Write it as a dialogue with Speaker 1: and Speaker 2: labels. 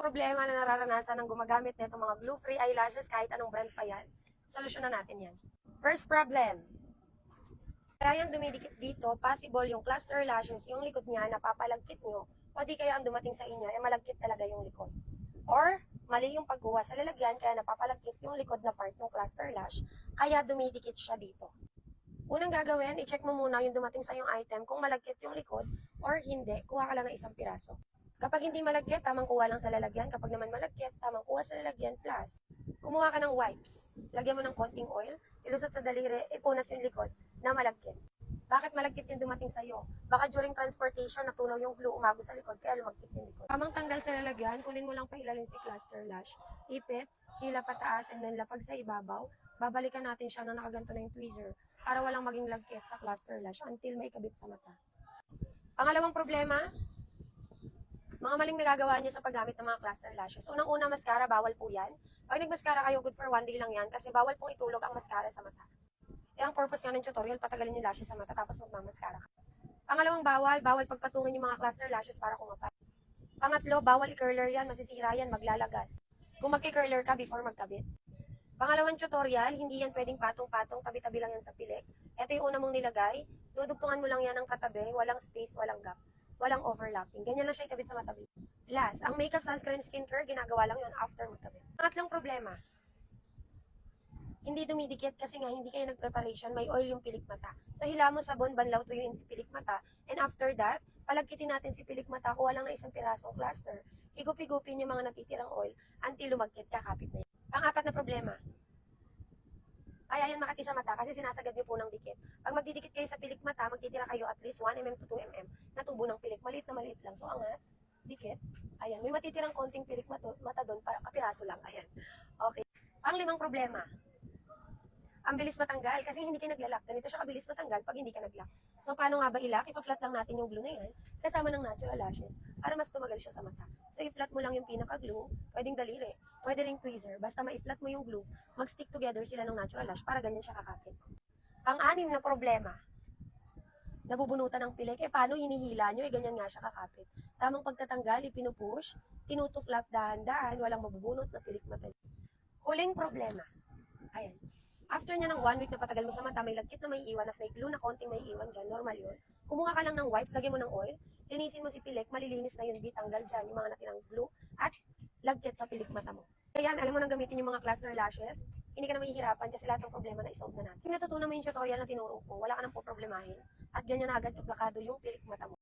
Speaker 1: problema na nararanasan ng gumagamit nito mga glue-free eyelashes kahit anong brand pa yan, solusyonan natin yan. First problem. Kaya yan dumidikit dito, possible yung cluster lashes, yung likod niya, napapalagkit nyo, o di kaya ang dumating sa inyo, malagkit talaga yung likod. Or, mali yung pagkuha sa lalagyan, kaya napapalagkit yung likod na part ng cluster lash, kaya dumidikit siya dito. Unang gagawin, i-check mo muna yung dumating sa yung item kung malagkit yung likod or hindi, kuha ka lang ng isang piraso. Kapag hindi malagkit, tamang kuha lang sa lalagyan. Kapag naman malagkit, tamang kuha sa lalagyan plus kumuha ka ng wipes. Lagyan mo ng konting oil, ilusot sa daliri, ipunas yung likod na malagkit. Bakit malagkit yung dumating sa'yo? Baka during transportation, natunaw yung glue, umago sa likod, kaya lumagkit yung likod. Tamang tanggal sa lalagyan, kunin mo lang pailalim si cluster lash, ipit, hila pataas, and then lapag sa ibabaw. Babalikan natin siya na nakaganto na yung tweezer para walang maging lagkit sa cluster lash until may kabit sa mata. Pangalawang problema, mga maling nagagawa niyo sa paggamit ng mga cluster lashes. Unang-una, mascara, bawal po yan. Pag nag-mascara kayo, good for 1 day lang yan kasi bawal pong itulog ang mascara sa mata. Ang purpose nga ng tutorial, patagalin yung lashes sa mata tapos magmamaskara ka. Pangalawang bawal pagpatungin yung mga cluster lashes para kumapal. Pangatlo, bawal i-curler yan, masisira yan, maglalagas. Kung magki-curler ka before magkabit. Pangalawang tutorial, hindi yan pwedeng patong-patong, tabi-tabi lang yan sa pilik. Ito yung una mong nilagay, dudugtungan mo lang yan ng katabi, walang space, walang gap, walang overlapping. Ganyan lang siya ikabit sa matabi. Last, ang makeup, sunscreen, skincare, ginagawa lang yun after magkabit. Pangatlong problema, hindi dumidikit kasi nga hindi kayo nag-preparation, may oil yung pilik mata. So hila mo sabon, banlaw tuyuin si pilik mata, and after that, palagkitin natin si pilik mata, kuha lang na isang pirasong cluster, higup-higupin yung mga natitirang oil until lumagkit, kakapit na yan. Pang-apat na problema, kaya yan makati sa mata kasi sinasagad nyo po ng dikit. Pag magdidikit kayo sa pilik mata, magtitira kayo at least 1 mm to 2 mm na tubo ng pilik. Maliit na maliit lang. So angat, dikit. Ayan, may matitirang konting pilik mata doon, para kapiraso lang. Ayan. Okay. Pang-limang problema, ang bilis matanggal kasi hindi kayo naglalak. Ganito siya kabilis matanggal pag hindi ka naglock. So paano nga ba ilak? Ipa-flat lang natin yung glue na yan kasama ng natural lashes para mas tumagal siya sa mata. So i-flat mo lang yung pinaka-glue, pwedeng daliri, pwede ring tweezer. Basta ma-flat mo yung glue, mag-stick together sila ng natural lash para ganyan siya kakapit. Pang-anim na problema, nabubunutan ng pilik. Paano hinihila nyo? Ganyan nga siya kakapit. Tamang pagtatanggal, ipinupush, tinutuklap dahan-dahan, walang mabubunot na pilik mata. Huling problema, ayan. After niya ng 1 week na patagal mo sa mata, may lagkit na may iwan at may glue na konting may iwan dyan, normal yun. Kumuha ka lang ng wipes, lagyan mo ng oil, linisin mo si pilik, malilinis na yun, tanggal dyan yung mga natirang glue at lagkit sa pilik mata mo. Kaya alam mo nang gamitin yung mga cluster lashes, hindi ka na mahihirapan kasi lahat ng problema na isolve na natin. Kung natutunan mo yung tutorial na tinuro ko, wala ka nang po problemahin at ganyan na agad kaplakado yung pilik mata mo.